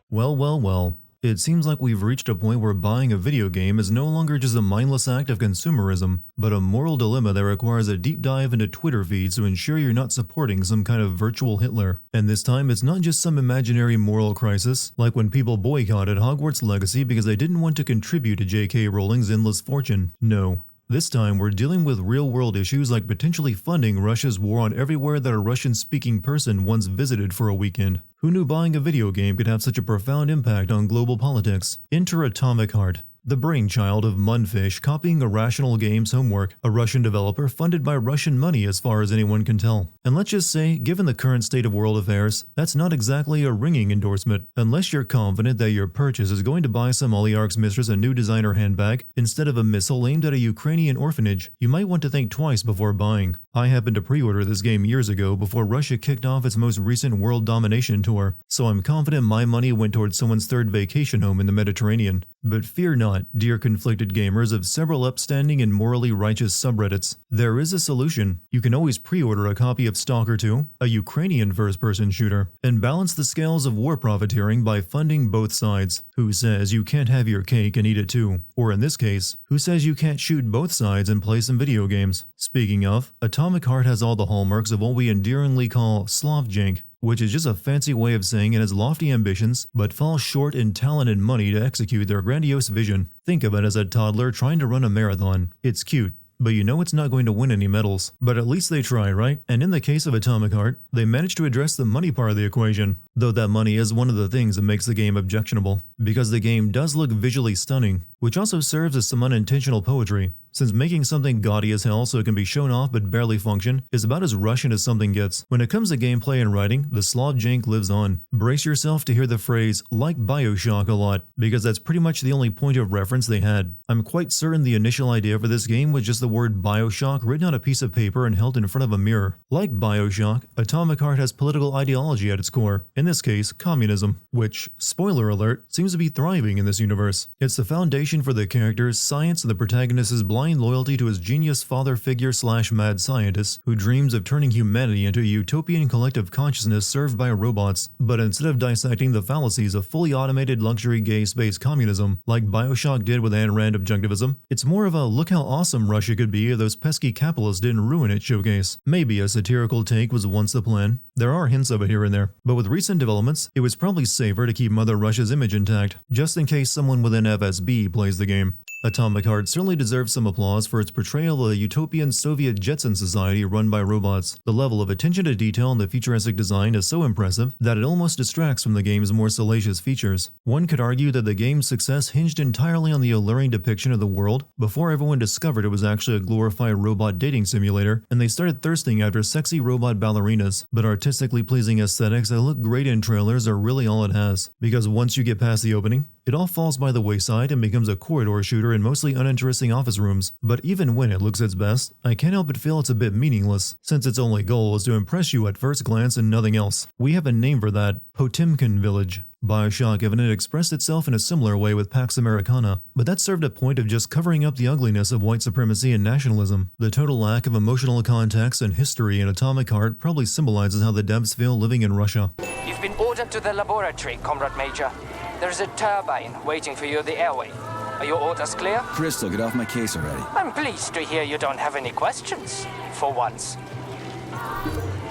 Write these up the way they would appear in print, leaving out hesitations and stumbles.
Well. It seems like we've reached a point where buying a video game is no longer just a mindless act of consumerism, but a moral dilemma that requires a deep dive into Twitter feeds to ensure you're not supporting some kind of virtual Hitler. And this time, it's not just some imaginary moral crisis, like when people boycotted Hogwarts Legacy because they didn't want to contribute to J.K. Rowling's endless fortune. No. This time, we're dealing with real-world issues like potentially funding Russia's war on everywhere that a Russian-speaking person once visited for a weekend. Who knew buying a video game could have such a profound impact on global politics? Enter Atomic Heart, the brainchild of Munfish copying Irrational Games' homework, a Russian developer funded by Russian money as far as anyone can tell. And let's just say, given the current state of world affairs, that's not exactly a ringing endorsement, unless you're confident that your purchase is going to buy some oligarch's mistress a new designer handbag instead of a missile aimed at a Ukrainian orphanage. You might want to think twice before buying. I happened to pre-order this game years ago before Russia kicked off its most recent world domination tour, so I'm confident my money went towards someone's third vacation home in the Mediterranean. But fear not, dear conflicted gamers of several upstanding and morally righteous subreddits. There is a solution. You can always pre-order a copy of Stalker 2, a Ukrainian first-person shooter, and balance the scales of war profiteering by funding both sides. Who says you can't have your cake and eat it too? Or in this case, who says you can't shoot both sides and play some video games? Speaking of, Atomic Heart has all the hallmarks of what we endearingly call Slavjank, which is just a fancy way of saying it has lofty ambitions, but falls short in talent and money to execute their grandiose vision. Think of it as a toddler trying to run a marathon. It's cute, but you know it's not going to win any medals. But at least they try, right? And in the case of Atomic Heart, they managed to address the money part of the equation. Though that money is one of the things that makes the game objectionable, because the game does look visually stunning, which also serves as some unintentional poetry, since making something gaudy as hell so it can be shown off but barely function is about as Russian as something gets. When it comes to gameplay and writing, the Slavjank lives on. Brace yourself to hear the phrase, like Bioshock a lot, because that's pretty much the only point of reference they had. I'm quite certain the initial idea for this game was just the word Bioshock written on a piece of paper and held in front of a mirror. Like Bioshock, Atomic Heart has political ideology at its core, in this case, communism, which, spoiler alert, seems to be thriving in this universe. It's the foundation for the characters, science, and the protagonist's blind loyalty to his genius father figure / mad scientist who dreams of turning humanity into a utopian collective consciousness served by robots. But instead of dissecting the fallacies of fully automated luxury gay space communism, like Bioshock did with Ayn Rand objectivism, it's more of a look how awesome Russia could be if those pesky capitalists didn't ruin it showcase. Maybe a satirical take was once the plan. There are hints of it here and there, but with recent developments, it was probably safer to keep Mother Russia's image intact, just in case someone within FSB plays the game. Atomic Heart certainly deserves some applause for its portrayal of a utopian Soviet Jetson society run by robots. The level of attention to detail in the futuristic design is so impressive that it almost distracts from the game's more salacious features. One could argue that the game's success hinged entirely on the alluring depiction of the world before everyone discovered it was actually a glorified robot dating simulator and they started thirsting after sexy robot ballerinas. But artistically pleasing aesthetics that look great in trailers are really all it has, because once you get past the opening, it all falls by the wayside and becomes a corridor shooter in mostly uninteresting office rooms. But even when it looks its best, I can't help but feel it's a bit meaningless, since its only goal is to impress you at first glance and nothing else. We have a name for that, Potemkin Village. Bioshock Infinite expressed itself in a similar way with Pax Americana, but that served a point of just covering up the ugliness of white supremacy and nationalism. The total lack of emotional context and history in Atomic Heart probably symbolizes how the devs feel living in Russia. You've been ordered to the laboratory, Comrade Major. There's a turbine waiting for you at the airway. Are your orders clear? Crystal, get off my case already. I'm pleased to hear you don't have any questions, for once.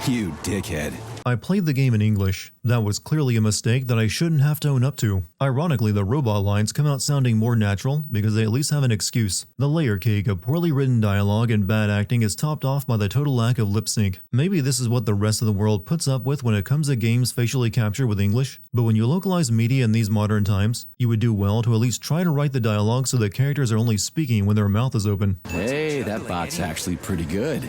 You dickhead. I played the game in English. That was clearly a mistake that I shouldn't have to own up to. Ironically, the robot lines come out sounding more natural because they at least have an excuse. The layer cake of poorly written dialogue and bad acting is topped off by the total lack of lip sync. Maybe this is what the rest of the world puts up with when it comes to games facially captured with English, but when you localize media in these modern times, you would do well to at least try to write the dialogue so the characters are only speaking when their mouth is open. Hey, that bot's actually pretty good.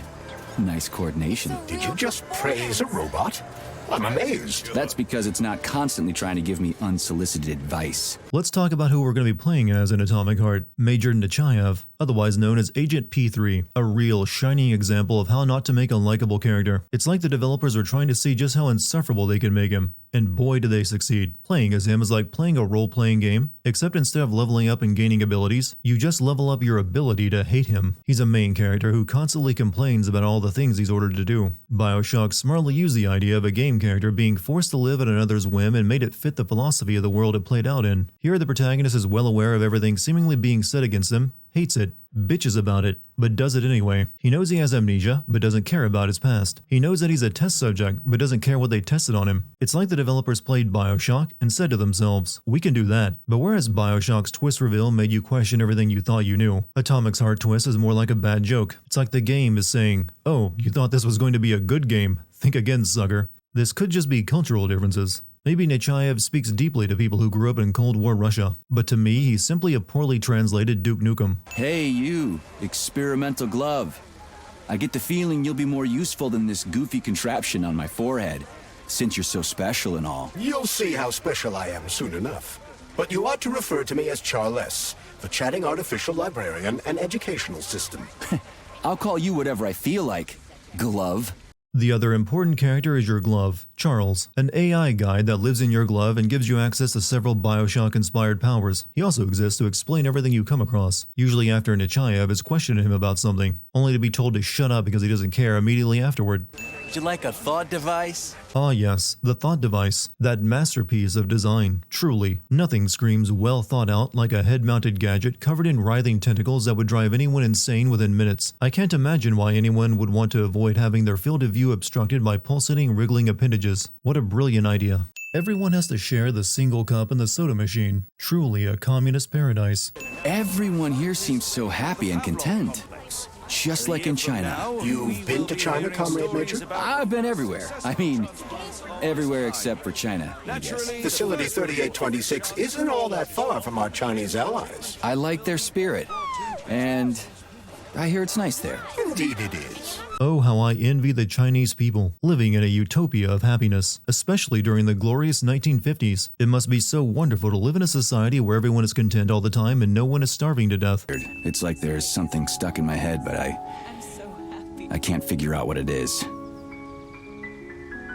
Nice coordination. Did you just praise a robot? I'm amazed. That's because it's not constantly trying to give me unsolicited advice. Let's talk about who we're going to be playing as in Atomic Heart. Major Nechaev, otherwise known as Agent P3, a real shining example of how not to make a likable character. It's like the developers were trying to see just how insufferable they could make him. And boy did they succeed. Playing as him is like playing a role-playing game, except instead of leveling up and gaining abilities, you just level up your ability to hate him. He's a main character who constantly complains about all the things he's ordered to do. Bioshock smartly used the idea of a game young character being forced to live at another's whim and made it fit the philosophy of the world it played out in. Here the protagonist is well aware of everything seemingly being said against him, hates it, bitches about it, but does it anyway. He knows he has amnesia, but doesn't care about his past. He knows that he's a test subject, but doesn't care what they tested on him. It's like the developers played Bioshock and said to themselves, we can do that. But whereas Bioshock's twist reveal made you question everything you thought you knew, Atomic's heart twist is more like a bad joke. It's like the game is saying, oh, you thought this was going to be a good game. Think again, sucker. This could just be cultural differences. Maybe Nechaev speaks deeply to people who grew up in Cold War Russia, but to me, he's simply a poorly translated Duke Nukem. Hey, you, experimental glove. I get the feeling you'll be more useful than this goofy contraption on my forehead, since you're so special and all. You'll see how special I am soon enough. But you ought to refer to me as Charles, the chatting artificial librarian and educational system. I'll call you whatever I feel like, glove. The other important character is your glove, Charles, an AI guide that lives in your glove and gives you access to several Bioshock-inspired powers. He also exists to explain everything you come across, usually after Nechaev is questioning him about something, only to be told to shut up because he doesn't care immediately afterward. Would you like a thought device? Ah yes, the thought device, that masterpiece of design. Truly, nothing screams well thought out like a head-mounted gadget covered in writhing tentacles that would drive anyone insane within minutes. I can't imagine why anyone would want to avoid having their field of view obstructed by pulsating, wriggling appendages. What a brilliant idea. Everyone has to share the single cup in the soda machine. Truly a communist paradise. Everyone here seems so happy and content. Just like in China. You've been to China, Comrade Major? I've been everywhere. I mean, everywhere except for China, I guess. Facility 3826 isn't all that far from our Chinese allies. I like their spirit, and I hear it's nice there. Indeed it is. Oh, how I envy the Chinese people, living in a utopia of happiness, especially during the glorious 1950s. It must be so wonderful to live in a society where everyone is content all the time and no one is starving to death. It's like there's something stuck in my head, but I can't figure out what it is.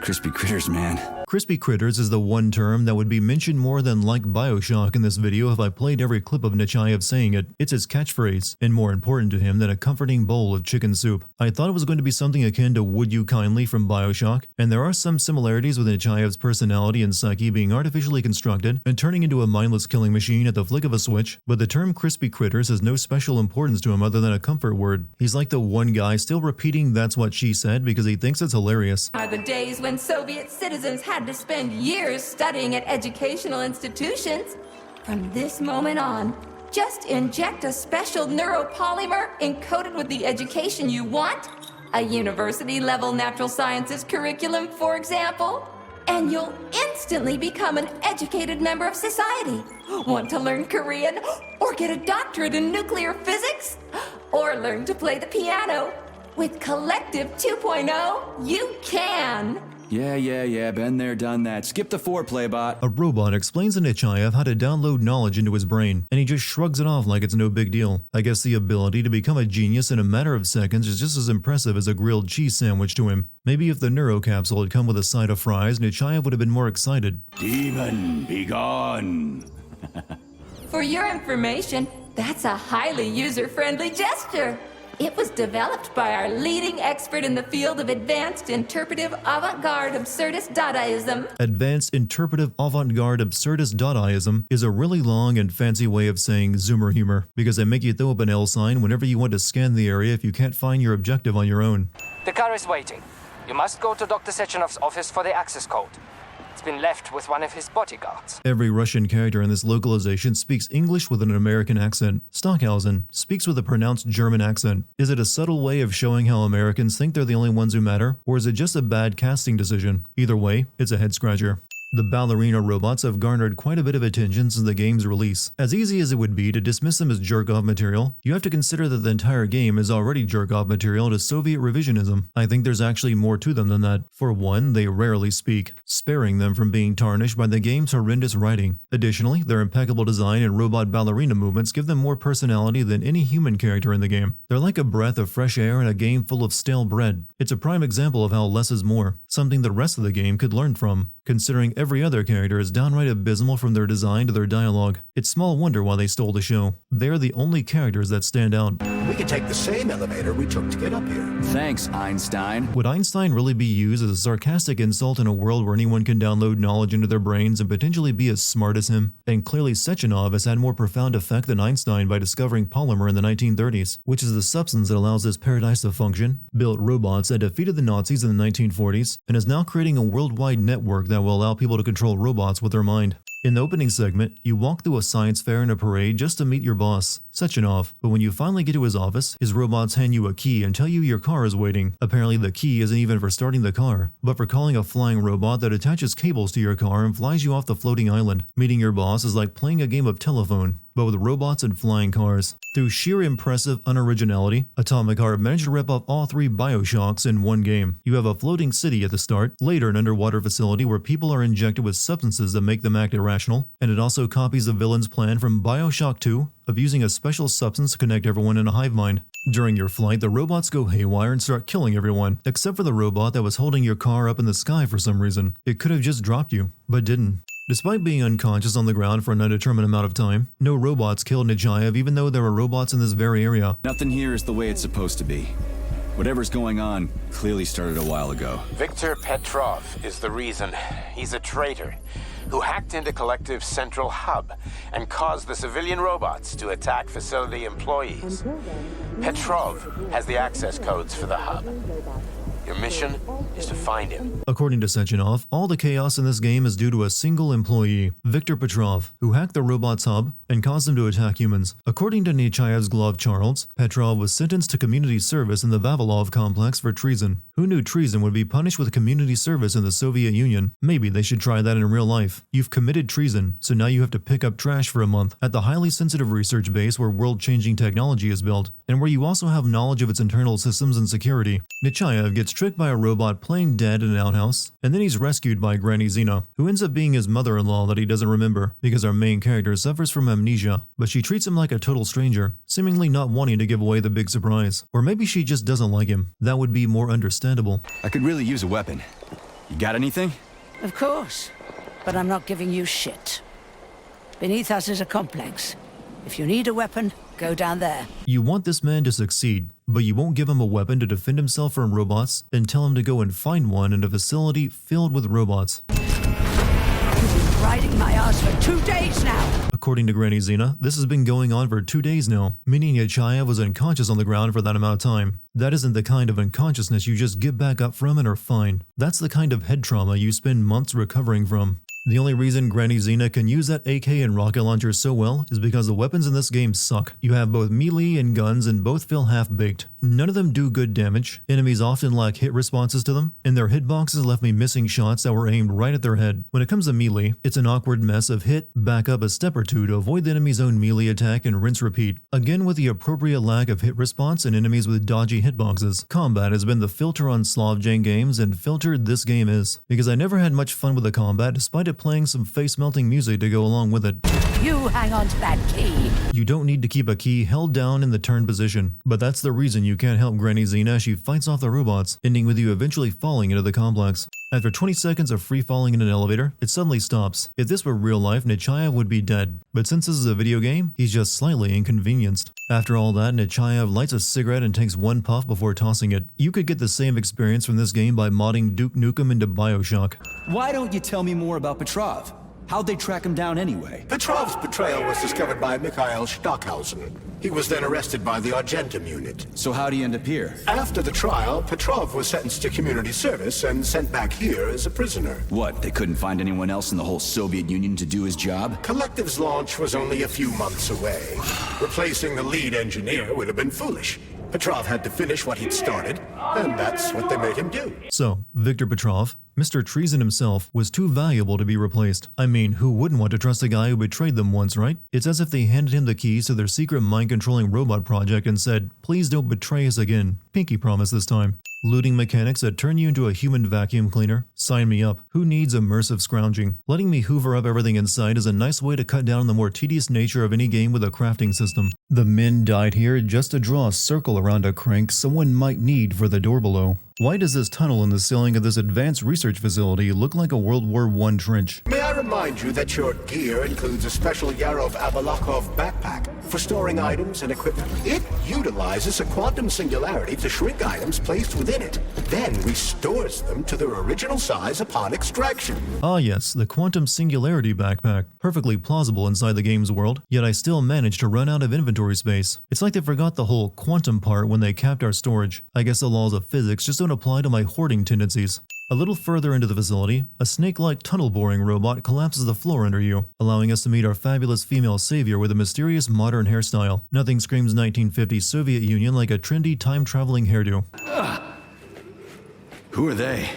Crispy critters, man. Crispy critters is the one term that would be mentioned more than like Bioshock in this video if I played every clip of Nechaev saying it. It's his catchphrase, and more important to him than a comforting bowl of chicken soup. I thought it was going to be something akin to Would You Kindly from Bioshock, and there are some similarities with Nechaev's personality and psyche being artificially constructed and turning into a mindless killing machine at the flick of a switch, but the term crispy critters has no special importance to him other than a comfort word. He's like the one guy still repeating that's what she said because he thinks it's hilarious. Are the days when Soviet citizens had to spend years studying at educational institutions. From this moment on, just inject a special neuropolymer encoded with the education you want, a university-level natural sciences curriculum, for example, and you'll instantly become an educated member of society. Want to learn Korean, or get a doctorate in nuclear physics, or learn to play the piano? With Collective 2.0, you can! Yeah, been there, done that. Skip the foreplay, bot. A robot explains to Nechaev how to download knowledge into his brain, and he just shrugs it off like it's no big deal. I guess the ability to become a genius in a matter of seconds is just as impressive as a grilled cheese sandwich to him. Maybe if the neurocapsule had come with a side of fries, Nechaev would have been more excited. Demon, be gone. For your information, that's a highly user-friendly gesture. It was developed by our leading expert in the field of advanced interpretive avant-garde absurdist Dadaism. Advanced interpretive avant-garde absurdist Dadaism is a really long and fancy way of saying Zoomer humor, because they make you throw up an L sign whenever you want to scan the area if you can't find your objective on your own. The car is waiting. You must go to Dr. Sechenov's office for the access code. It's been left with one of his bodyguards. Every Russian character in this localization speaks English with an American accent. Stockhausen speaks with a pronounced German accent. Is it a subtle way of showing how Americans think they're the only ones who matter, or is it just a bad casting decision? Either way, it's a head-scratcher. The ballerina robots have garnered quite a bit of attention since the game's release. As easy as it would be to dismiss them as jerk-off material, you have to consider that the entire game is already jerk-off material to Soviet revisionism. I think there's actually more to them than that. For one, they rarely speak, sparing them from being tarnished by the game's horrendous writing. Additionally, their impeccable design and robot ballerina movements give them more personality than any human character in the game. They're like a breath of fresh air in a game full of stale bread. It's a prime example of how less is more, something the rest of the game could learn from, considering every other character is downright abysmal from their design to their dialogue. It's small wonder why they stole the show. They're the only characters that stand out. We could take the same elevator we took to get up here. Thanks, Einstein. Would Einstein really be used as a sarcastic insult in a world where anyone can download knowledge into their brains and potentially be as smart as him? And clearly Sechenov has had more profound effect than Einstein by discovering polymer in the 1930s, which is the substance that allows this paradise to function, built robots that defeated the Nazis in the 1940s, and is now creating a worldwide network that will allow people to control robots with their mind. In the opening segment, you walk through a science fair and a parade just to meet your boss, Sechenov, but when you finally get to his office, his robots hand you a key and tell you your car is waiting. Apparently the key isn't even for starting the car, but for calling a flying robot that attaches cables to your car and flies you off the floating island. Meeting your boss is like playing a game of telephone, but with robots and flying cars. Through sheer impressive unoriginality, Atomic Heart managed to rip off all 3 Bioshocks in one game. You have a floating city at the start, later an underwater facility where people are injected with substances that make them act irrational, and it also copies the villain's plan from Bioshock 2 of using a special substance to connect everyone in a hive mind. During your flight, the robots go haywire and start killing everyone, except for the robot that was holding your car up in the sky for some reason. It could have just dropped you, but didn't. Despite being unconscious on the ground for an undetermined amount of time, no robots killed Nechaev even though there were robots in this very area. Nothing here is the way it's supposed to be. Whatever's going on clearly started a while ago. Victor Petrov is the reason. He's a traitor who hacked into Collective's central hub and caused the civilian robots to attack facility employees. Petrov has the access codes for the hub. Your mission is to find him. According to Sechenov, all the chaos in this game is due to a single employee, Victor Petrov, who hacked the robot's hub and caused them to attack humans. According to Nechaev's glove Charles, Petrov was sentenced to community service in the Vavilov complex for treason. Who knew treason would be punished with community service in the Soviet Union? Maybe they should try that in real life. You've committed treason, so now you have to pick up trash for a month at the highly sensitive research base where world-changing technology is built, and where you also have knowledge of its internal systems and security. Nechaev gets tricked by a robot playing dead in an outhouse, and then he's rescued by Granny Xena, who ends up being his mother-in-law that he doesn't remember, because our main character suffers from amnesia, but she treats him like a total stranger, seemingly not wanting to give away the big surprise. Or maybe she just doesn't like him. That would be more understandable. I could really use a weapon. You got anything? Of course, but I'm not giving you shit. Beneath us is a complex. If you need a weapon, go down there. You want this man to succeed, but you won't give him a weapon to defend himself from robots and tell him to go and find one in a facility filled with robots. You've been riding my ass for 2 days now. According to Granny Xena, this has been going on for 2 days now, meaning Nechaev was unconscious on the ground for that amount of time. That isn't the kind of unconsciousness you just get back up from and are fine. That's the kind of head trauma you spend months recovering from. The only reason Granny Xena can use that AK and rocket launcher so well is because the weapons in this game suck. You have both melee and guns and both feel half-baked. None of them do good damage, enemies often lack hit responses to them, and their hitboxes left me missing shots that were aimed right at their head. When it comes to melee, it's an awkward mess of hit, back up a step or two to avoid the enemy's own melee attack and rinse repeat. Again with the appropriate lack of hit response and enemies with dodgy hitboxes. Combat has been the filter on Slavjan games, and filtered this game is, because I never had much fun with the combat despite it playing some face-melting music to go along with it. You hang on to that key. You don't need to keep a key held down in the turn position, but that's the reason you can't help Granny Xena as she fights off the robots, ending with you eventually falling into the complex. After 20 seconds of free falling in an elevator, it suddenly stops. If this were real life, Nechaev would be dead, but since this is a video game, he's just slightly inconvenienced. After all that, Nechaev lights a cigarette and takes one puff before tossing it. You could get the same experience from this game by modding Duke Nukem into Bioshock. Why don't you tell me more about Petrov? How'd they track him down anyway? Petrov's betrayal was discovered by Mikhail Stockhausen. He was then arrested by the Argentum unit. So how'd he end up here? After the trial, Petrov was sentenced to community service and sent back here as a prisoner. What, they couldn't find anyone else in the whole Soviet Union to do his job? Collective's launch was only a few months away. Replacing the lead engineer would have been foolish. Petrov had to finish what he'd started, and that's what they made him do. So, Victor Petrov, Mr. Treason himself, was too valuable to be replaced. I mean, who wouldn't want to trust a guy who betrayed them once, right? It's as if they handed him the keys to their secret mind-controlling robot project and said, please don't betray us again. Pinky promise this time. Looting mechanics that turn you into a human vacuum cleaner? Sign me up. Who needs immersive scrounging? Letting me hoover up everything in sight is a nice way to cut down on the more tedious nature of any game with a crafting system. The men died here just to draw a circle around a crank someone might need for the door below. Why does this tunnel in the ceiling of this advanced research facility look like a World War I trench? May I remind remind you that your gear includes a special Yarov Abalakov backpack for storing items and equipment. It utilizes a quantum singularity to shrink items placed within it, then restores them to their original size upon extraction. Ah yes, the quantum singularity backpack. Perfectly plausible inside the game's world, yet I still managed to run out of inventory space. It's like they forgot the whole quantum part when they capped our storage. I guess the laws of physics just don't apply to my hoarding tendencies. A little further into the facility, a snake-like tunnel-boring robot collapses the floor under you, allowing us to meet our fabulous female savior with a mysterious modern hairstyle. Nothing screams 1950s Soviet Union like a trendy time-traveling hairdo. Who are they?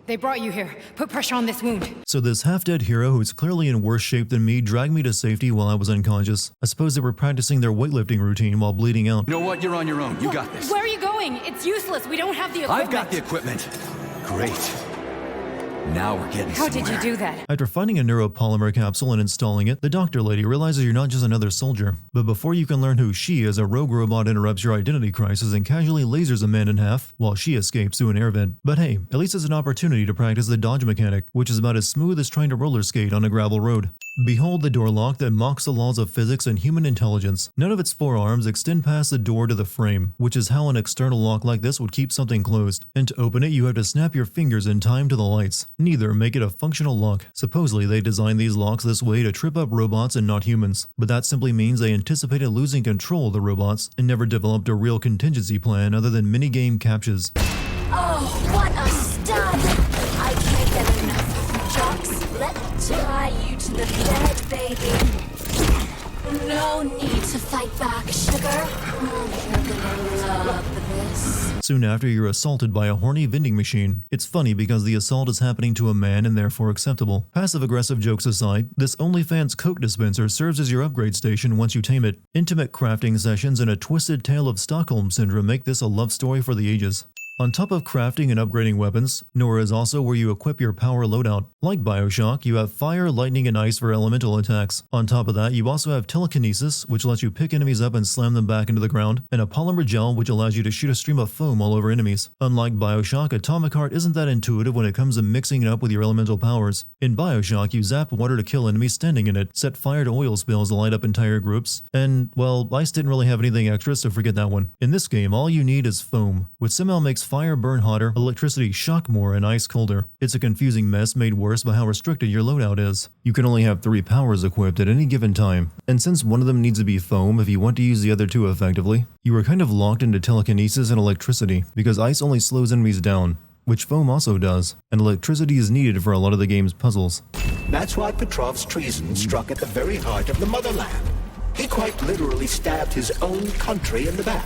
They brought you here. Put pressure on this wound. So this half-dead hero who's clearly in worse shape than me dragged me to safety while I was unconscious. I suppose they were practicing their weightlifting routine while bleeding out. You know what? You're on your own. You got this. Where are you going? It's useless. We don't have the equipment. I've got the equipment. Great. Now we're getting How somewhere. did you do that? After finding a neuropolymer capsule and installing it, the doctor lady realizes you're not just another soldier. But before you can learn who she is, a rogue robot interrupts your identity crisis and casually lasers a man in half while she escapes through an air vent. But hey, at least it's an opportunity to practice the dodge mechanic, which is about as smooth as trying to roller skate on a gravel road. Behold the door lock that mocks the laws of physics and human intelligence. None of its four arms extend past the door to the frame, which is how an external lock like this would keep something closed. And to open it, you have to snap your fingers in time to the lights. Neither make it a functional lock. Supposedly, they designed these locks this way to trip up robots and not humans. But that simply means they anticipated losing control of the robots and never developed a real contingency plan other than minigame captchas. Oh, what a stud! I can't get enough. Jocks, let's tie you to the bed, baby. No need to fight back, sugar. You're gonna love this. Soon after, you're assaulted by a horny vending machine. It's funny because the assault is happening to a man and therefore acceptable. Passive-aggressive jokes aside, this OnlyFans Coke dispenser serves as your upgrade station once you tame it. Intimate crafting sessions and a twisted tale of Stockholm Syndrome make this a love story for the ages. On top of crafting and upgrading weapons, Nora is also where you equip your power loadout. Like Bioshock, you have fire, lightning, and ice for elemental attacks. On top of that, you also have telekinesis, which lets you pick enemies up and slam them back into the ground, and a polymer gel, which allows you to shoot a stream of foam all over enemies. Unlike Bioshock, Atomic Heart isn't that intuitive when it comes to mixing it up with your elemental powers. In Bioshock, you zap water to kill enemies standing in it, set fire to oil spills to light up entire groups, and, well, ice didn't really have anything extra, so forget that one. In this game, all you need is foam, which somehow makes fire burn hotter, electricity shock more, and ice colder. It's a confusing mess made worse by how restricted your loadout is. You can only have 3 powers equipped at any given time, and since one of them needs to be foam if you want to use the other 2 effectively, you are kind of locked into telekinesis and electricity, because ice only slows enemies down, which foam also does, and electricity is needed for a lot of the game's puzzles. That's why Petrov's treason struck at the very heart of the motherland. He quite literally stabbed his own country in the back.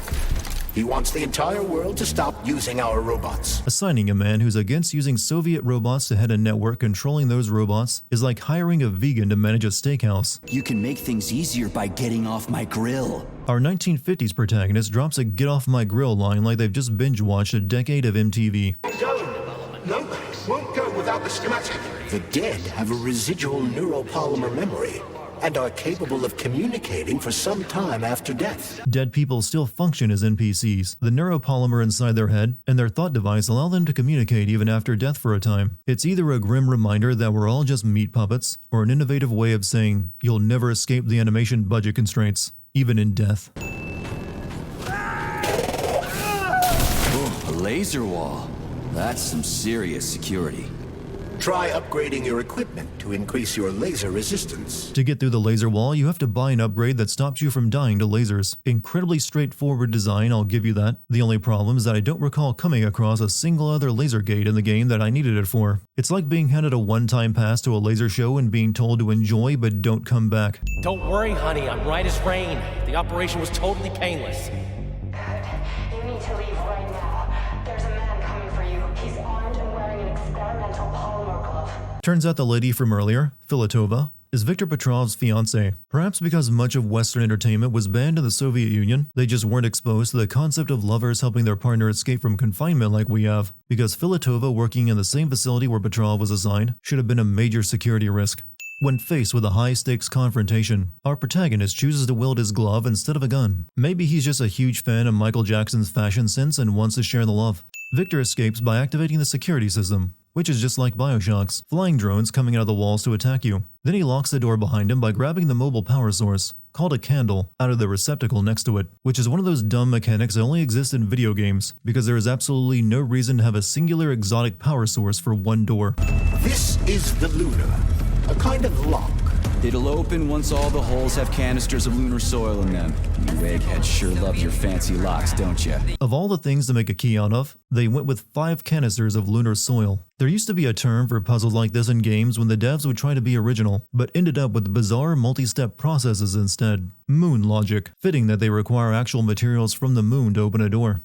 He wants the entire world to stop using our robots. Assigning a man who's against using Soviet robots to head a network controlling those robots is like hiring a vegan to manage a steakhouse. You can make things easier by getting off my grill. Our 1950s protagonist drops a get off my grill line like they've just binge-watched a decade of MTV. No, won't go without the schematic. The dead have a residual neuropolymer memory and are capable of communicating for some time after death. Dead people still function as NPCs. The neuropolymer inside their head and their thought device allow them to communicate even after death for a time. It's either a grim reminder that we're all just meat puppets, or an innovative way of saying you'll never escape the animation budget constraints, even in death. Oh, a laser wall. That's some serious security. Try upgrading your equipment to increase your laser resistance. To get through the laser wall, you have to buy an upgrade that stops you from dying to lasers. Incredibly straightforward design, I'll give you that. The only problem is that I don't recall coming across a single other laser gate in the game that I needed it for. It's like being handed a one-time pass to a laser show and being told to enjoy but don't come back. Don't worry, honey, I'm right as rain. The operation was totally painless. You need to leave right now. There's a man coming for you. He's armed and wearing an experimental polymer glove. Turns out the lady from earlier, Filatova, is Viktor Petrov's fiancée. Perhaps because much of Western entertainment was banned in the Soviet Union, they just weren't exposed to the concept of lovers helping their partner escape from confinement like we have. Because Filatova, working in the same facility where Petrov was assigned, should have been a major security risk. When faced with a high-stakes confrontation, our protagonist chooses to wield his glove instead of a gun. Maybe he's just a huge fan of Michael Jackson's fashion sense and wants to share the love. Victor escapes by activating the security system, which is just like Bioshock's, flying drones coming out of the walls to attack you. Then he locks the door behind him by grabbing the mobile power source, called a candle, out of the receptacle next to it, which is one of those dumb mechanics that only exist in video games, because there is absolutely no reason to have a singular exotic power source for one door. This is the Luna, a kind of lock. It'll open once all the holes have canisters of lunar soil in them. You eggheads sure love your fancy locks, don't you? Of all the things to make a key out of, they went with 5 canisters of lunar soil. There used to be a term for puzzles like this in games when the devs would try to be original, but ended up with bizarre multi-step processes instead. Moon logic, fitting that they require actual materials from the moon to open a door.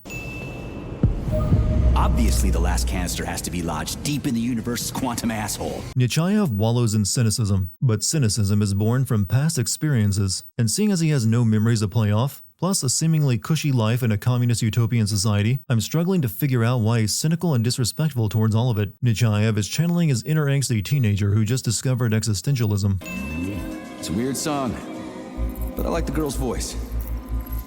Obviously, the last canister has to be lodged deep in the universe's quantum asshole. Nechaev wallows in cynicism, but cynicism is born from past experiences, and seeing as he has no memories to play off, plus a seemingly cushy life in a communist utopian society, I'm struggling to figure out why he's cynical and disrespectful towards all of it. Nechaev is channeling his inner angsty teenager who just discovered existentialism. It's a weird song, but I like the girl's voice.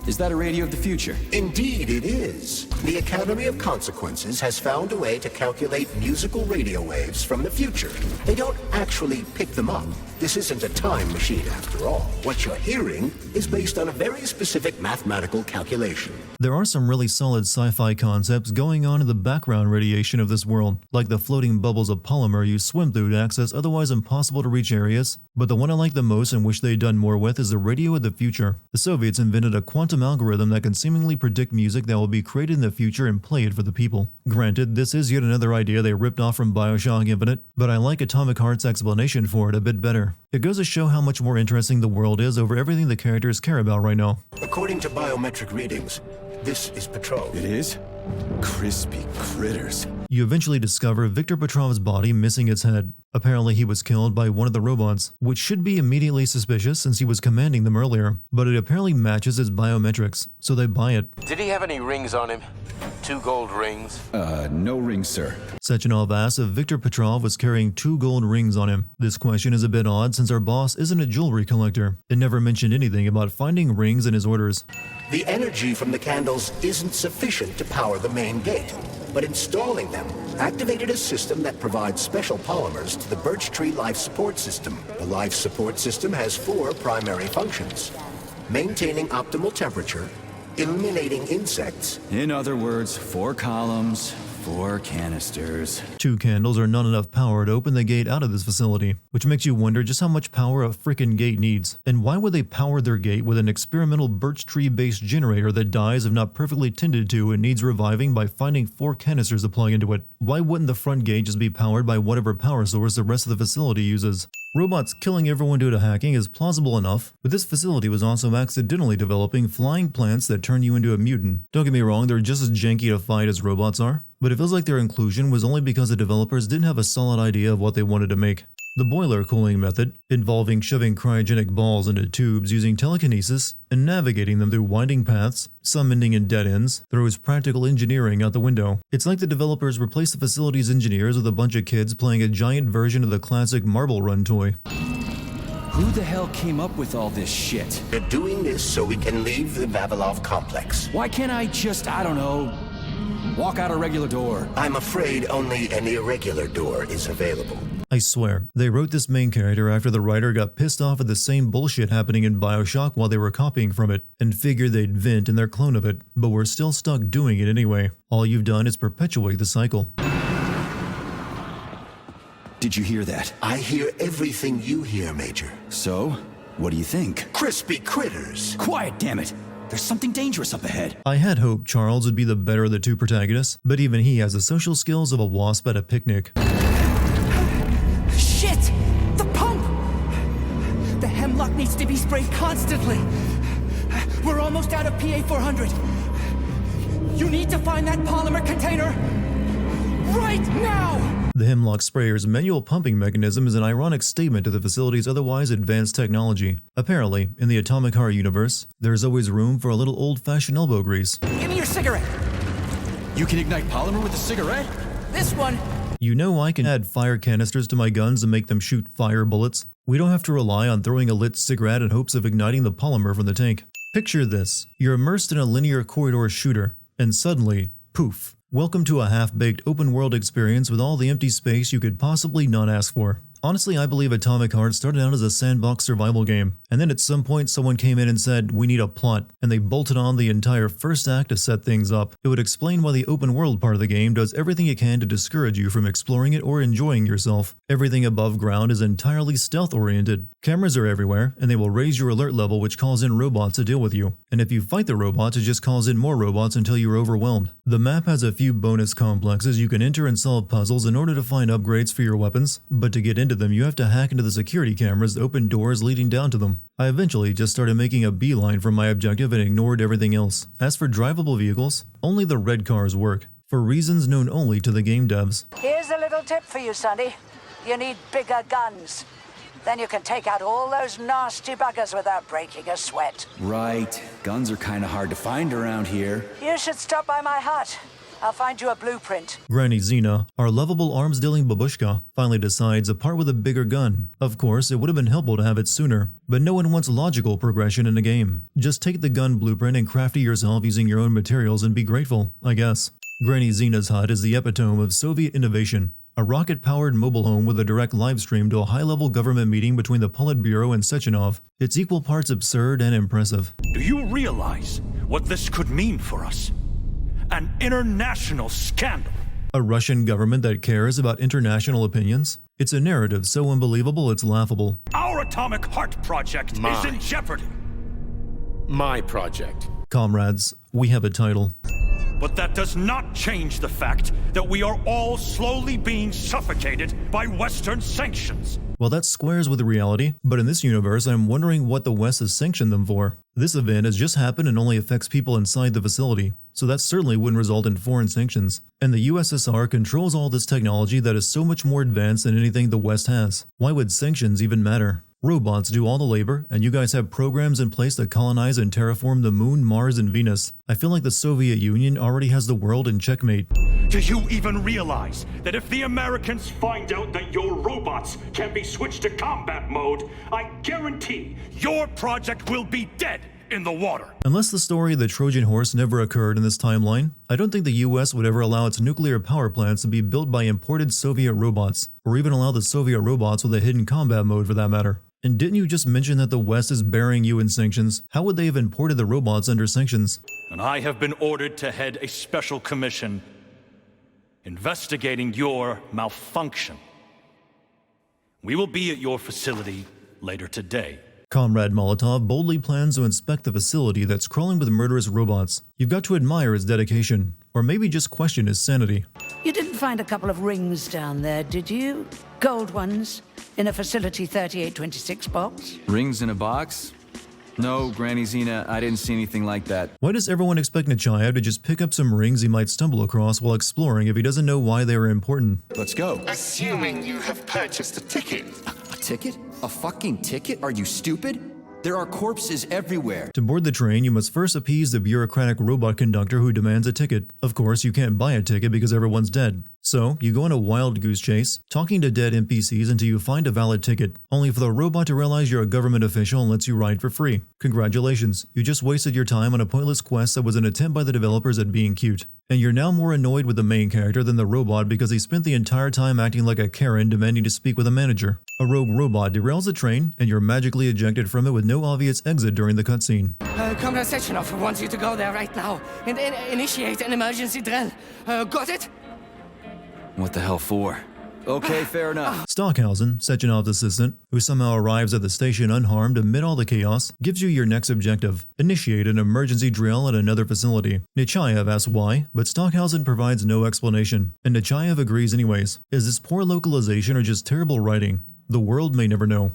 Is that a radio of the future? Indeed it is. The Academy of Consequences has found a way to calculate musical radio waves from the future. They don't actually pick them up. This isn't a time machine after all. What you're hearing is based on a very specific mathematical calculation. There are some really solid sci-fi concepts going on in the background radiation of this world, like the floating bubbles of polymer you swim through to access otherwise impossible to reach areas. But the one I like the most and wish they'd done more with is the radio of the future. The Soviets invented a quantum algorithm that can seemingly predict music that will be created in the future and play it for the people. Granted, this is yet another idea they ripped off from Bioshock Infinite, but I like Atomic Heart's explanation for it a bit better. It goes to show how much more interesting the world is over everything the characters care about right now. According to biometric readings, this is Petrov. It is? Crispy critters. You eventually discover Viktor Petrov's body missing its head. Apparently he was killed by one of the robots, which should be immediately suspicious since he was commanding them earlier, but it apparently matches his biometrics, so they buy it. Did he have any rings on him? 2 gold rings? No rings, sir. Sechenov asks if Viktor Petrov was carrying 2 gold rings on him. This question is a bit odd since our boss isn't a jewelry collector. It never mentioned anything about finding rings in his orders. The energy from the candles isn't sufficient to power the main gate, but installing them activated a system that provides special polymers to the birch tree life support system. The life support system has 4 primary functions: maintaining optimal temperature, eliminating insects. In other words, 4 columns, 4 canisters. 2 candles are not enough power to open the gate out of this facility, which makes you wonder just how much power a frickin' gate needs. And why would they power their gate with an experimental birch tree-based generator that dies if not perfectly tended to and needs reviving by finding 4 canisters to plug into it? Why wouldn't the front gate just be powered by whatever power source the rest of the facility uses? Robots killing everyone due to hacking is plausible enough, but this facility was also accidentally developing flying plants that turn you into a mutant. Don't get me wrong, they're just as janky to fight as robots are, but it feels like their inclusion was only because the developers didn't have a solid idea of what they wanted to make. The boiler cooling method, involving shoving cryogenic balls into tubes using telekinesis and navigating them through winding paths, some ending in dead ends, throws practical engineering out the window. It's like the developers replaced the facility's engineers with a bunch of kids playing a giant version of the classic Marble Run toy. Who the hell came up with all this shit? We're doing this so we can leave the Vavilov complex. Why can't I just, I don't know, walk out a regular door? I'm afraid only an irregular door is available. I swear, they wrote this main character after the writer got pissed off at the same bullshit happening in Bioshock while they were copying from it, and figured they'd vent in their clone of it, but were still stuck doing it anyway. All you've done is perpetuate the cycle. Did you hear that? I hear everything you hear, Major. So, what do you think? Crispy critters! Quiet, damn it! There's something dangerous up ahead. I had hoped Charles would be the better of the 2 protagonists, but even he has the social skills of a wasp at a picnic. Shit! The pump! The hemlock needs to be sprayed constantly. We're almost out of PA-400. You need to find that polymer container right now! The Hemlock Sprayer's manual pumping mechanism is an ironic statement to the facility's otherwise advanced technology. Apparently, in the Atomic Heart universe, there is always room for a little old-fashioned elbow grease. Give me your cigarette! You can ignite polymer with a cigarette? This one! You know I can add fire canisters to my guns and make them shoot fire bullets. We don't have to rely on throwing a lit cigarette in hopes of igniting the polymer from the tank. Picture this. You're immersed in a linear corridor shooter, and suddenly, poof, Welcome to a half-baked open-world experience with all the empty space you could possibly not ask for. Honestly, I believe Atomic Heart started out as a sandbox survival game, and then at some point someone came in and said, we need a plot, and they bolted on the entire first act to set things up. It would explain why the open world part of the game does everything it can to discourage you from exploring it or enjoying yourself. Everything above ground is entirely stealth-oriented. Cameras are everywhere, and they will raise your alert level, which calls in robots to deal with you. And if you fight the robots, it just calls in more robots until you're overwhelmed. The map has a few bonus complexes you can enter and solve puzzles in order to find upgrades for your weapons, but to get into them you have to hack into the security cameras to open doors leading down to them. I eventually just started making a beeline from my objective and ignored everything else. As for drivable vehicles, only the red cars work, for reasons known only to the game devs. Here's a little tip for you, Sonny. You need bigger guns. Then you can take out all those nasty buggers without breaking a sweat. Right. Guns are kind of hard to find around here. You should stop by my hut. I'll find you a blueprint. Granny Xena, our lovable arms-dealing babushka, finally decides to part with a bigger gun. Of course, it would have been helpful to have it sooner, but no one wants logical progression in a game. Just take the gun blueprint and craft it yourself using your own materials and be grateful, I guess. Granny Xena's hut is the epitome of Soviet innovation. A rocket-powered mobile home with a direct live stream to a high-level government meeting between the Politburo and Sechenov. It's equal parts absurd and impressive. Do you realize what this could mean for us? An international scandal. A Russian government that cares about international opinions? It's a narrative so unbelievable it's laughable. Our Atomic Heart project is in jeopardy. My project. Comrades, we have a title. But that does not change the fact that we are all slowly being suffocated by Western sanctions. Well, that squares with reality, but in this universe, I'm wondering what the West has sanctioned them for. This event has just happened and only affects people inside the facility, so that certainly wouldn't result in foreign sanctions. And the USSR controls all this technology that is so much more advanced than anything the West has. Why would sanctions even matter? Robots do all the labor, and you guys have programs in place to colonize and terraform the Moon, Mars, and Venus. I feel like the Soviet Union already has the world in checkmate. Do you even realize that if the Americans find out that your robots can be switched to combat mode, I guarantee your project will be dead in the water? Unless the story of the Trojan horse never occurred in this timeline, I don't think the US would ever allow its nuclear power plants to be built by imported Soviet robots, or even allow the Soviet robots with a hidden combat mode for that matter. And didn't you just mention that the West is burying you in sanctions? How would they have imported the robots under sanctions? And I have been ordered to head a special commission investigating your malfunction. We will be at your facility later today. Comrade Molotov boldly plans to inspect the facility that's crawling with murderous robots. You've got to admire his dedication, or maybe just question his sanity. You didn't find a couple of rings down there, did you? Gold ones? In a Facility 3826 box? Rings in a box? No, Granny Xena, I didn't see anything like that. Why does everyone expect Nechaev to just pick up some rings he might stumble across while exploring if he doesn't know why they are important? Let's go. Assuming you have purchased a ticket. A ticket? A fucking ticket? Are you stupid? There are corpses everywhere. To board the train, you must first appease the bureaucratic robot conductor who demands a ticket. Of course, you can't buy a ticket because everyone's dead. So, you go on a wild goose chase, talking to dead NPCs until you find a valid ticket, only for the robot to realize you're a government official and lets you ride for free. Congratulations, you just wasted your time on a pointless quest that was an attempt by the developers at being cute. And you're now more annoyed with the main character than the robot because he spent the entire time acting like a Karen demanding to speak with a manager. A rogue robot derails the train, and you're magically ejected from it with no obvious exit during the cutscene. Comrade Sechenov wants you to go there right now and initiate an emergency drill. Got it? What the hell for? Okay, fair enough. Stockhausen, Sechenov's assistant, who somehow arrives at the station unharmed amid all the chaos, gives you your next objective: initiate an emergency drill at another facility. Nechaev asks why, but Stockhausen provides no explanation, and Nechaev agrees anyways. Is this poor localization or just terrible writing? The world may never know.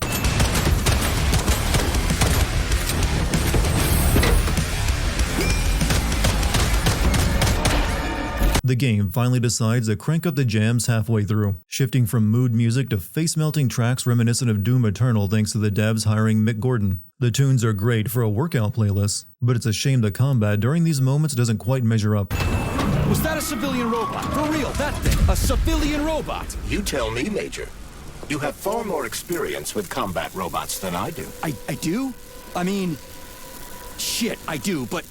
The game finally decides to crank up the jams halfway through, shifting from mood music to face-melting tracks reminiscent of Doom Eternal thanks to the devs hiring Mick Gordon. The tunes are great for a workout playlist, but it's a shame the combat during these moments doesn't quite measure up. Was that a civilian robot? For real, that thing? A civilian robot? You tell me, Major. You have far more experience with combat robots than I do. I do? I mean, shit, I do, but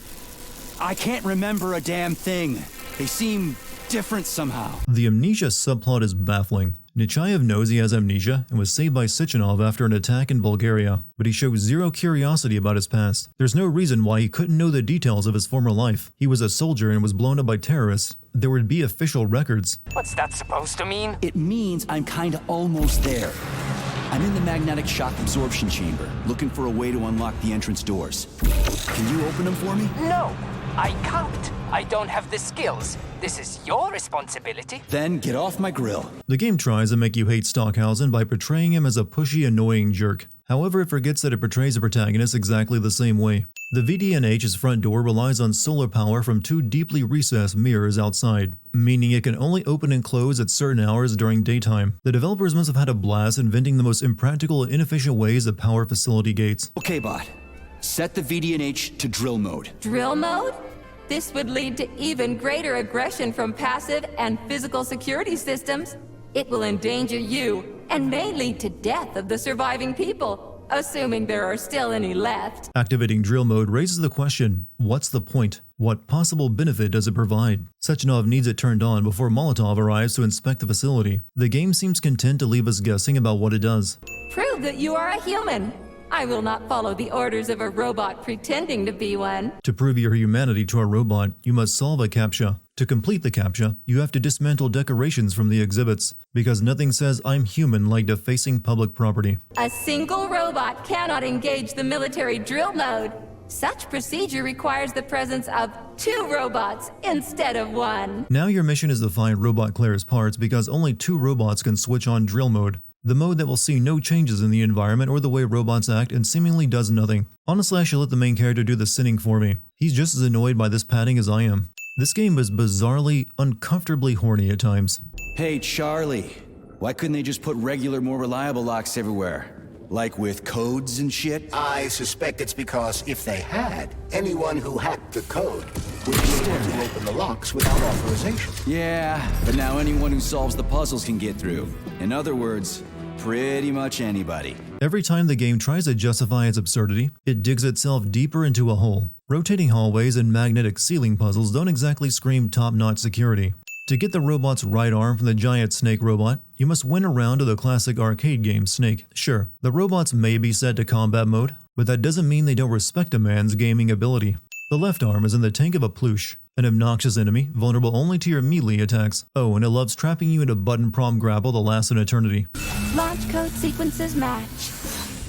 I can't remember a damn thing. They seem different somehow. The amnesia subplot is baffling. Nechaev knows he has amnesia and was saved by Sechenov after an attack in Bulgaria, but he shows zero curiosity about his past. There's no reason why he couldn't know the details of his former life. He was a soldier and was blown up by terrorists. There would be official records. What's that supposed to mean? It means I'm kinda almost there. I'm in the magnetic shock absorption chamber, looking for a way to unlock the entrance doors. Can you open them for me? No, I can't. I don't have the skills. This is your responsibility. Then get off my grill. The game tries to make you hate Stockhausen by portraying him as a pushy, annoying jerk. However, it forgets that it portrays the protagonist exactly the same way. The VDNH's front door relies on solar power from two deeply recessed mirrors outside, meaning it can only open and close at certain hours during daytime. The developers must have had a blast inventing the most impractical and inefficient ways to power facility gates. Okay, bot. Set the VDNH to drill mode. Drill mode? This would lead to even greater aggression from passive and physical security systems. It will endanger you and may lead to death of the surviving people, assuming there are still any left. Activating drill mode raises the question, what's the point? What possible benefit does it provide? Sechenov needs it turned on before Molotov arrives to inspect the facility. The game seems content to leave us guessing about what it does. Prove that you are a human. I will not follow the orders of a robot pretending to be one. To prove your humanity to a robot, you must solve a CAPTCHA. To complete the CAPTCHA, you have to dismantle decorations from the exhibits, because nothing says I'm human like defacing public property. A single robot cannot engage the military drill mode. Such procedure requires the presence of 2 robots instead of 1. Now your mission is to find Robot Claire's parts because only 2 robots can switch on drill mode. The mode that will see no changes in the environment or the way robots act and seemingly does nothing. Honestly, I should let the main character do the sinning for me. He's just as annoyed by this padding as I am. This game is bizarrely, uncomfortably horny at times. Hey, Charlie. Why couldn't they just put regular, more reliable locks everywhere? Like with codes and shit? I suspect it's because if they had, anyone who hacked the code would be able to open the locks without authorization. Yeah, but now anyone who solves the puzzles can get through. In other words, pretty much anybody. Every time the game tries to justify its absurdity, it digs itself deeper into a hole. Rotating hallways and magnetic ceiling puzzles don't exactly scream top-notch security. To get the robot's right arm from the giant Snake robot, you must win a round of the classic arcade game Snake. Sure, the robots may be set to combat mode, but that doesn't mean they don't respect a man's gaming ability. The left arm is in the tank of a plush, an obnoxious enemy vulnerable only to your melee attacks. Oh, and it loves trapping you in a button prom grapple that lasts an eternity. Launch code sequences match.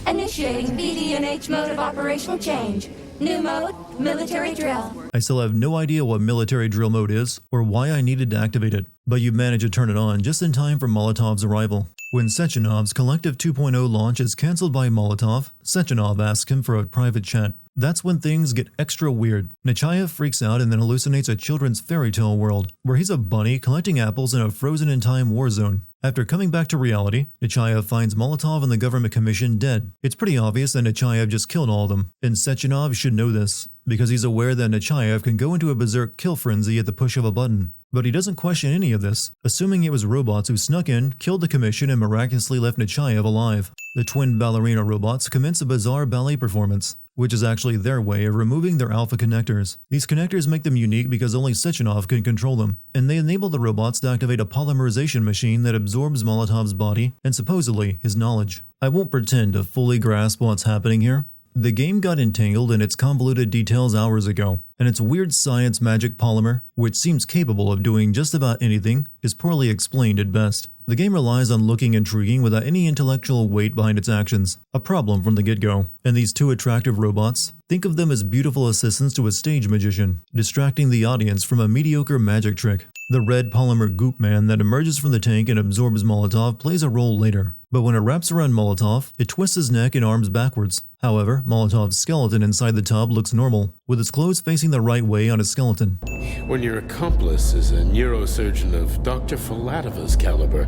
Initiating VDNH mode of operation change. New mode, military drill. I still have no idea what military drill mode is or why I needed to activate it, but you managed to turn it on just in time for Molotov's arrival. When Sechenov's Collective 2.0 launch is cancelled by Molotov, Sechenov asks him for a private chat. That's when things get extra weird. Nechaev freaks out and then hallucinates a children's fairy tale world, where he's a bunny collecting apples in a frozen-in-time war zone. After coming back to reality, Nechaev finds Molotov and the government commission dead. It's pretty obvious that Nechaev just killed all of them, and Sechenov should know this, because he's aware that Nechaev can go into a berserk kill frenzy at the push of a button. But he doesn't question any of this, assuming it was robots who snuck in, killed the commission, and miraculously left Nechaev alive. The twin ballerina robots commence a bizarre ballet performance, which is actually their way of removing their alpha connectors. These connectors make them unique because only Sechenov can control them, and they enable the robots to activate a polymerization machine that absorbs Molotov's body and supposedly his knowledge. I won't pretend to fully grasp what's happening here. The game got entangled in its convoluted details hours ago, and its weird science magic polymer, which seems capable of doing just about anything, is poorly explained at best. The game relies on looking intriguing without any intellectual weight behind its actions, a problem from the get-go. And these 2 attractive robots, think of them as beautiful assistants to a stage magician, distracting the audience from a mediocre magic trick. The red polymer goop man that emerges from the tank and absorbs Molotov plays a role later, but when it wraps around Molotov, it twists his neck and arms backwards. However, Molotov's skeleton inside the tub looks normal, with his clothes facing the right way on his skeleton. When your accomplice is a neurosurgeon of Dr. Filatova's caliber,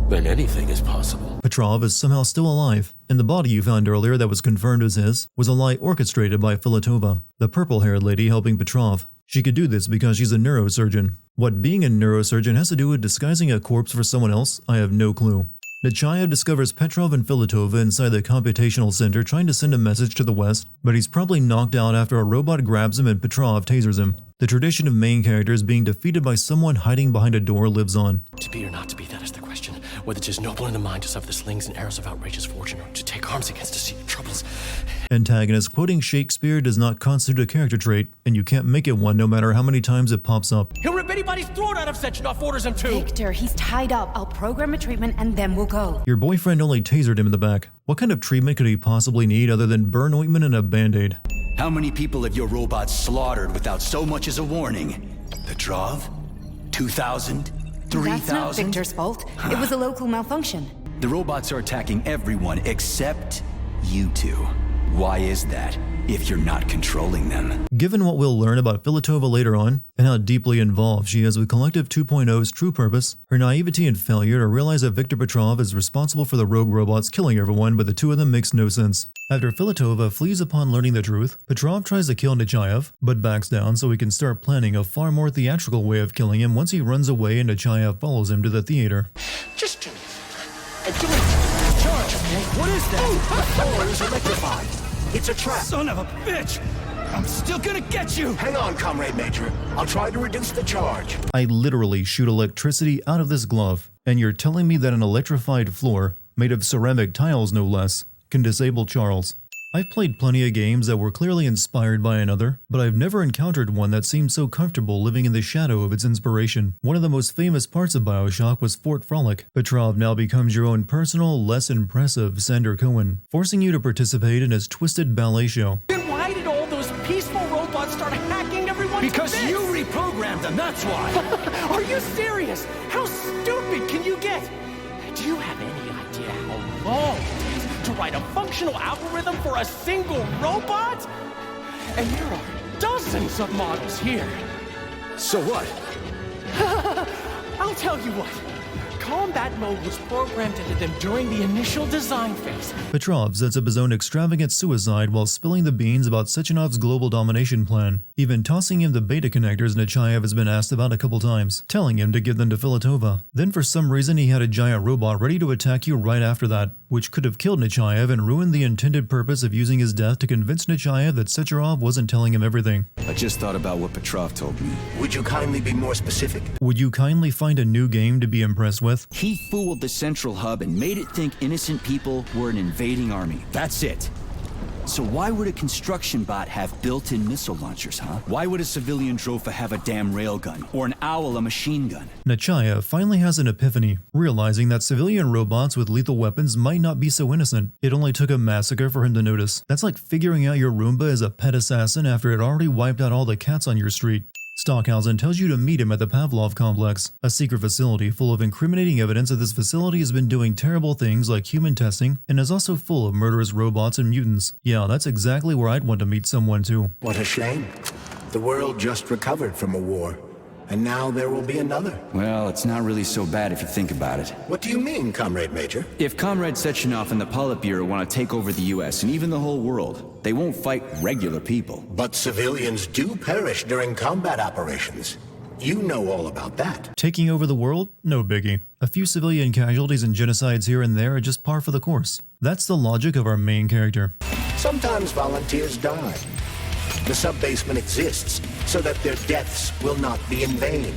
then anything is possible. Petrov is somehow still alive, and the body you found earlier that was confirmed as his was a lie orchestrated by Filatova, the purple-haired lady helping Petrov. She could do this because she's a neurosurgeon. What being a neurosurgeon has to do with disguising a corpse for someone else, I have no clue. Nechaev discovers Petrov and Filatova inside the computational center trying to send a message to the West, but he's promptly knocked out after a robot grabs him and Petrov tasers him. The tradition of main characters being defeated by someone hiding behind a door lives on. To be or not to be, that is the question. Whether 'tis noble in the mind to suffer the slings and arrows of outrageous fortune, or to take arms against deceived troubles. Antagonist quoting Shakespeare does not constitute a character trait, and you can't make it one no matter how many times it pops up. He'll rip anybody's throat out of section off orders him to! Victor, he's tied up. I'll program a treatment and then we'll go. Your boyfriend only tasered him in the back. What kind of treatment could he possibly need other than burn ointment and a band-aid? How many people have your robots slaughtered without so much as a warning? Petrov? 2,000? 3,000? That's not Victor's fault. It was a local malfunction. The robots are attacking everyone except you two. Why is that, if you're not controlling them? Given what we'll learn about Filatova later on, and how deeply involved she is with Collective 2.0's true purpose, her naivety and failure to realize that Viktor Petrov is responsible for the rogue robots killing everyone but the two of them makes no sense. After Filatova flees upon learning the truth, Petrov tries to kill Nechaev, but backs down so he can start planning a far more theatrical way of killing him once he runs away and Nechaev follows him to the theater. Just do me a favor. Do it. Charge, okay? What is that? The door is electrified. It's a trap. Son of a bitch! I'm still gonna get you! Hang on, Comrade Major. I'll try to reduce the charge. I literally shoot electricity out of this glove, and you're telling me that an electrified floor, made of ceramic tiles no less, can disable Charles. I've played plenty of games that were clearly inspired by another, but I've never encountered one that seemed so comfortable living in the shadow of its inspiration. One of the most famous parts of Bioshock was Fort Frolic. Petrov now becomes your own personal, less impressive Sander Cohen, forcing you to participate in his twisted ballet show. Then why did all those peaceful robots start hacking everyone? Because you reprogrammed them, that's why! Are you serious? How stupid can you get? Do you have any idea how long it takes to write a functional algorithm for a single robot? And there are dozens of models here. So what? I'll tell you what. Combat mode was programmed into them during the initial design phase. Petrov sets up his own extravagant suicide while spilling the beans about Sechenov's global domination plan, even tossing him the beta connectors Nechaev has been asked about a couple times, telling him to give them to Filatova. Then for some reason he had a giant robot ready to attack you right after that, which could have killed Nechaev and ruined the intended purpose of using his death to convince Nechaev that Secharov wasn't telling him everything. I just thought about what Petrov told me. Would you kindly be more specific? Would you kindly find a new game to be impressed with? He fooled the central hub and made it think innocent people were an invading army. That's it. So why would a construction bot have built-in missile launchers, huh? Why would a civilian Drofa have a damn railgun? Or an owl a machine gun? Nechaev finally has an epiphany, realizing that civilian robots with lethal weapons might not be so innocent. It only took a massacre for him to notice. That's like figuring out your Roomba is a pet assassin after it already wiped out all the cats on your street. Stockhausen tells you to meet him at the Pavlov complex, a secret facility full of incriminating evidence that this facility has been doing terrible things like human testing and is also full of murderous robots and mutants. Yeah, that's exactly where I'd want to meet someone too. What a shame. The world just recovered from a war, and now there will be another. Well, it's not really so bad if you think about it. What do you mean, Comrade Major? If Comrade Sechenov and the Politburo want to take over the US and even the whole world, they won't fight regular people. But civilians do perish during combat operations. You know all about that. Taking over the world? No biggie. A few civilian casualties and genocides here and there are just par for the course. That's the logic of our main character. Sometimes volunteers die. The sub-basement exists so that their deaths will not be in vain.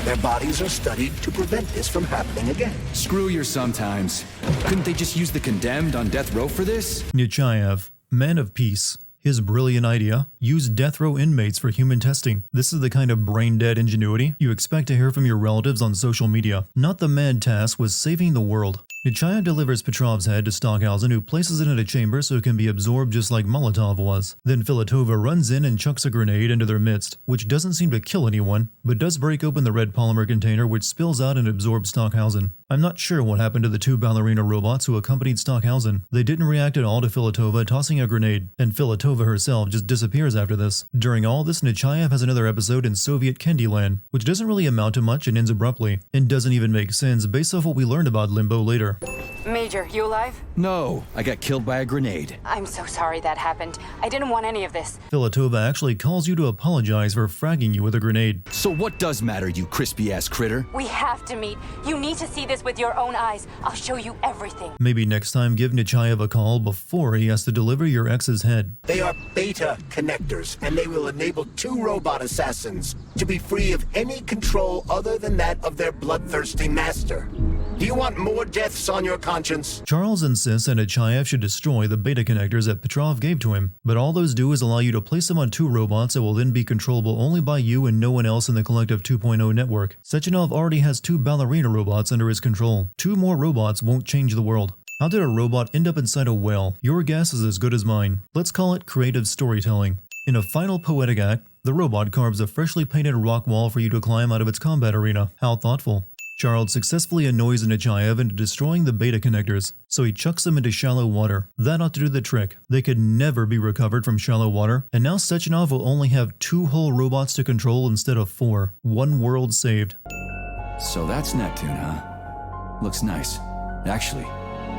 Their bodies are studied to prevent this from happening again. Screw your sometimes. Couldn't they just use the condemned on death row for this? Nechaev, man of peace. His brilliant idea, use death row inmates for human testing. This is the kind of brain-dead ingenuity you expect to hear from your relatives on social media. Not the mad task was saving the world. Nechaev delivers Petrov's head to Stockhausen, who places it in a chamber so it can be absorbed just like Molotov was. Then Filatova runs in and chucks a grenade into their midst, which doesn't seem to kill anyone, but does break open the red polymer container which spills out and absorbs Stockhausen. I'm not sure what happened to the two ballerina robots who accompanied Stockhausen. They didn't react at all to Filatova tossing a grenade, and Filatova herself just disappears after this. During all this, Nechaev has another episode in Soviet Candyland, which doesn't really amount to much and ends abruptly, and doesn't even make sense based off what we learned about Limbo later. Major, Major, you alive? No, I got killed by a grenade. I'm so sorry that happened. I didn't want any of this. Filatova actually calls you to apologize for fragging you with a grenade. So what does matter, you crispy-ass critter? We have to meet. You need to see this with your own eyes. I'll show you everything. Maybe next time give Nechaev a call before he has to deliver your ex's head. They are beta connectors, and they will enable 2 robot assassins to be free of any control other than that of their bloodthirsty master. Do you want more deaths on your conscience? Charles insists that Nechaev should destroy the beta connectors that Petrov gave to him, but all those do is allow you to place them on 2 robots that will then be controllable only by you and no one else in the Collective 2.0 network. Sechenov already has 2 ballerina robots under his control. 2 more robots won't change the world. How did a robot end up inside a whale? Your guess is as good as mine. Let's call it creative storytelling. In a final poetic act, the robot carves a freshly painted rock wall for you to climb out of its combat arena. How thoughtful. Charles successfully annoys Nechaev into destroying the beta connectors, so he chucks them into shallow water. That ought to do the trick. They could never be recovered from shallow water, and now Sechenov will only have 2 whole robots to control instead of 4. 1 world saved. So that's Neptune, huh? Looks nice. Actually,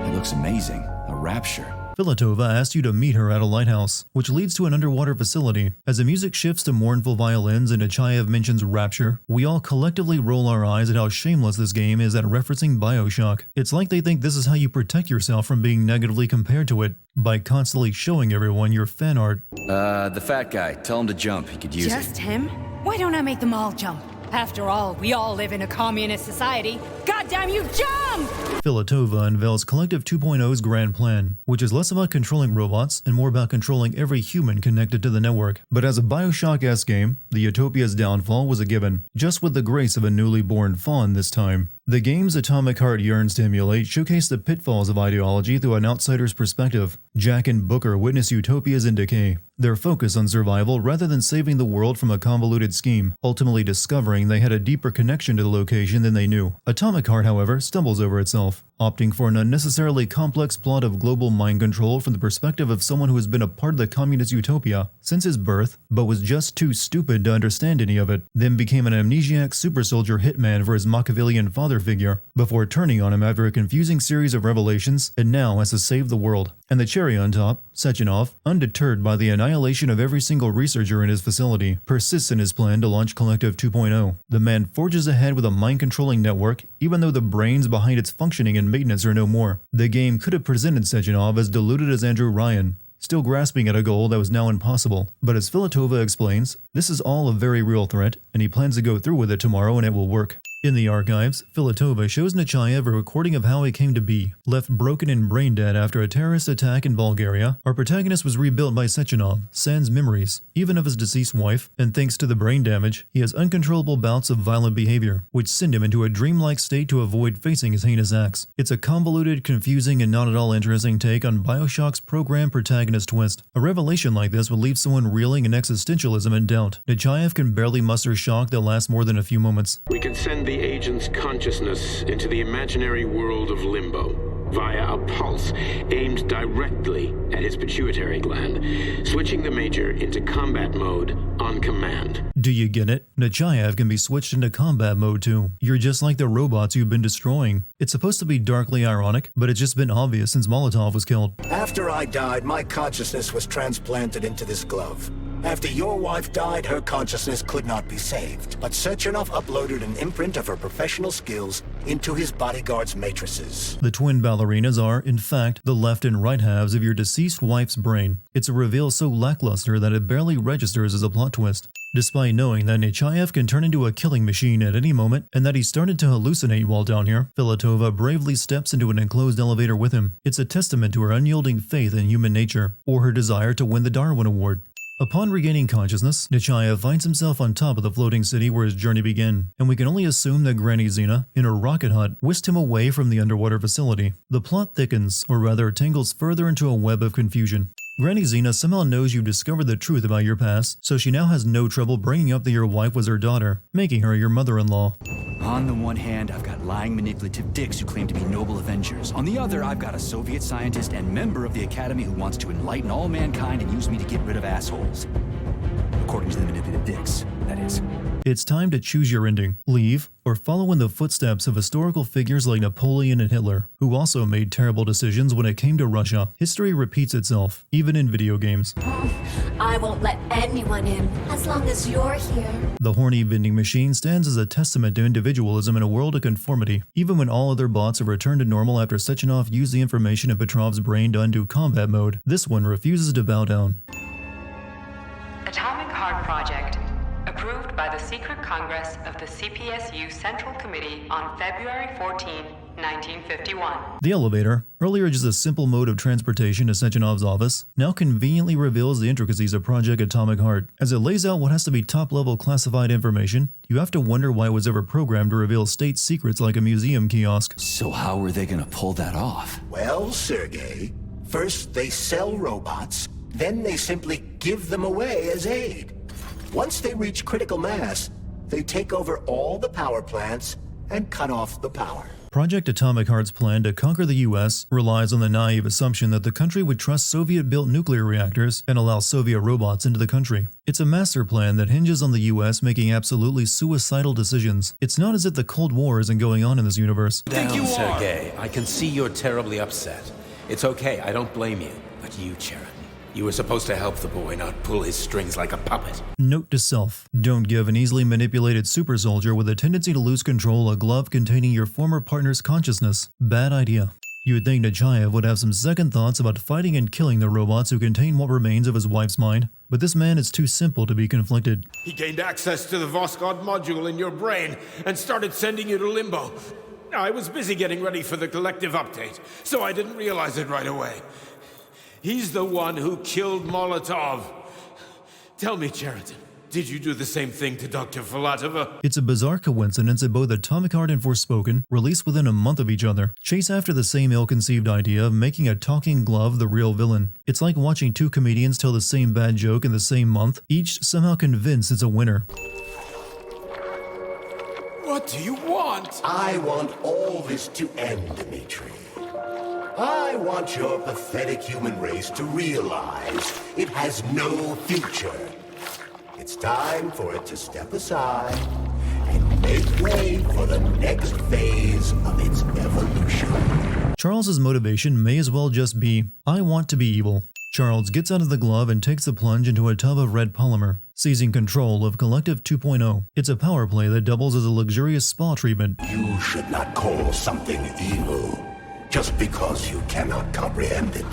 it looks amazing. A rapture. Filatova asks you to meet her at a lighthouse, which leads to an underwater facility. As the music shifts to mournful violins and Nechaev mentions rapture, we all collectively roll our eyes at how shameless this game is at referencing Bioshock. It's like they think this is how you protect yourself from being negatively compared to it, by constantly showing everyone your fan art. The fat guy. Tell him to jump. He could use it. Just him? Why don't I make them all jump? After all, we all live in a communist society. Goddamn you, jump! Filatova unveils Collective 2.0's grand plan, which is less about controlling robots and more about controlling every human connected to the network. But as a Bioshock-esque game, the Utopia's downfall was a given, just with the grace of a newly born fawn this time. The game's atomic heart yearns to emulate showcase the pitfalls of ideology through an outsider's perspective. Jack and Booker witness utopias in decay, their focus on survival rather than saving the world from a convoluted scheme, ultimately discovering they had a deeper connection to the location than they knew. Atomic Heart, however, stumbles over itself, opting for an unnecessarily complex plot of global mind control from the perspective of someone who has been a part of the communist utopia since his birth, but was just too stupid to understand any of it, then became an amnesiac super soldier hitman for his Machiavellian father figure, before turning on him after a confusing series of revelations, and now has to save the world. And the cherry on top, Sechenov, undeterred by the annihilation of every single researcher in his facility, persists in his plan to launch Collective 2.0. The man forges ahead with a mind-controlling network, even though the brains behind its functioning and maintenance are no more. The game could have presented Sechenov as deluded as Andrew Ryan, still grasping at a goal that was now impossible. But as Filatova explains, this is all a very real threat, and he plans to go through with it tomorrow and it will work. In the archives, Filatova shows Nechaev a recording of how he came to be. Left broken and brain dead after a terrorist attack in Bulgaria, our protagonist was rebuilt by Sechenov, sans memories, even of his deceased wife, and thanks to the brain damage, he has uncontrollable bouts of violent behavior, which send him into a dreamlike state to avoid facing his heinous acts. It's a convoluted, confusing, and not at all interesting take on Bioshock's program protagonist twist. A revelation like this would leave someone reeling in existentialism and doubt. Nechaev can barely muster shock that lasts more than a few moments. We can send the agent's consciousness into the imaginary world of limbo via a pulse aimed directly at his pituitary gland, switching the Major into combat mode on command. Do you get it? Nechaev can be switched into combat mode too. You're just like the robots you've been destroying. It's supposed to be darkly ironic, but it's just been obvious since Molotov was killed. After I died, my consciousness was transplanted into this glove. After your wife died, her consciousness could not be saved. But Sechenov uploaded an imprint of her professional skills into his bodyguard's matrices. The twin ballerinas are, in fact, the left and right halves of your deceased wife's brain. It's a reveal so lackluster that it barely registers as a plot twist. Despite knowing that Nechaev can turn into a killing machine at any moment and that he started to hallucinate while down here, Filatova bravely steps into an enclosed elevator with him. It's a testament to her unyielding faith in human nature, or her desire to win the Darwin Award. Upon regaining consciousness, Nechaev finds himself on top of the floating city where his journey began, and we can only assume that Granny Xena, in her rocket hut, whisked him away from the underwater facility. The plot thickens, or rather tangles further into a web of confusion. Granny Xena somehow knows you've discovered the truth about your past, so she now has no trouble bringing up that your wife was her daughter, making her your mother-in-law. On the one hand, I've got lying, manipulative dicks who claim to be noble avengers. On the other, I've got a Soviet scientist and member of the Academy who wants to enlighten all mankind and use me to get rid of assholes. According to the manipulative dicks. that is. It's time to choose your ending. Leave, or follow in the footsteps of historical figures like Napoleon and Hitler, who also made terrible decisions when it came to Russia. History repeats itself, even in video games. I won't let anyone in, as long as you're here. The horny vending machine stands as a testament to individualism in a world of conformity. Even when all other bots have returned to normal after Sechenov used the information in Petrov's brain to undo combat mode, this one refuses to bow down. Atomic Heart Project. Approved by the Secret Congress of the CPSU Central Committee on February 14, 1951. The elevator, earlier just a simple mode of transportation to Sechenov's office, now conveniently reveals the intricacies of Project Atomic Heart. As it lays out what has to be top-level classified information, you have to wonder why it was ever programmed to reveal state secrets like a museum kiosk. So how were they gonna pull that off? Well, Sergei, first they sell robots, then they simply give them away as aid. Once they reach critical mass, they take over all the power plants and cut off the power. Project Atomic Heart's plan to conquer the US relies on the naive assumption that the country would trust Soviet-built nuclear reactors and allow Soviet robots into the country. It's a master plan that hinges on the US making absolutely suicidal decisions. It's not as if the Cold War isn't going on in this universe. Down, Sergei. I can see you're terribly upset. It's okay, I don't blame you. But you, Cheriton, you were supposed to help the boy, not pull his strings like a puppet. Note to self, don't give an easily manipulated super soldier with a tendency to lose control a glove containing your former partner's consciousness. Bad idea. You would think Nechaev would have some second thoughts about fighting and killing the robots who contain what remains of his wife's mind, but this man is too simple to be conflicted. He gained access to the Voskhod module in your brain and started sending you to limbo. I was busy getting ready for the collective update, so I didn't realize it right away. He's the one who killed Molotov. Tell me, Cheriton, did you do the same thing to Dr. Filatova? It's a bizarre coincidence that both Atomic Heart and Forspoken released within a month of each other, chase after the same ill-conceived idea of making a talking glove the real villain. It's like watching two comedians tell the same bad joke in the same month, each somehow convinced it's a winner. What do you want? I want all this to end, Dmitri. I want your pathetic human race to realize it has no future. It's time for it to step aside and make way for the next phase of its evolution. Charles's motivation may as well just be, I want to be evil. Charles gets out of the glove and takes the plunge into a tub of red polymer, seizing control of Collective 2.0. It's a power play that doubles as a luxurious spa treatment. You should not call something evil just because you cannot comprehend it.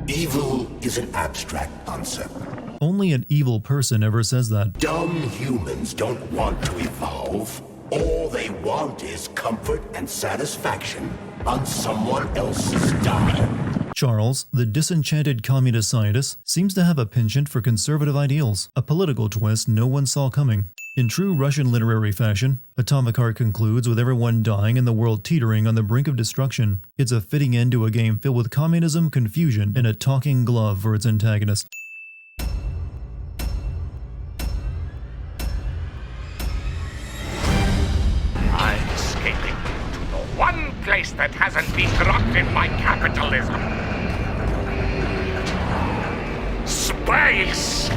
Evil is an abstract concept. Only an evil person ever says that. Dumb humans don't want to evolve. All they want is comfort and satisfaction on someone else's dime. Charles, the disenchanted communist scientist, seems to have a penchant for conservative ideals, a political twist no one saw coming. In true Russian literary fashion, Atomic Heart concludes with everyone dying and the world teetering on the brink of destruction. It's a fitting end to a game filled with communism, confusion, and a talking glove for its antagonist. I'm escaping to the one place that hasn't been corrupted by capitalism. Space!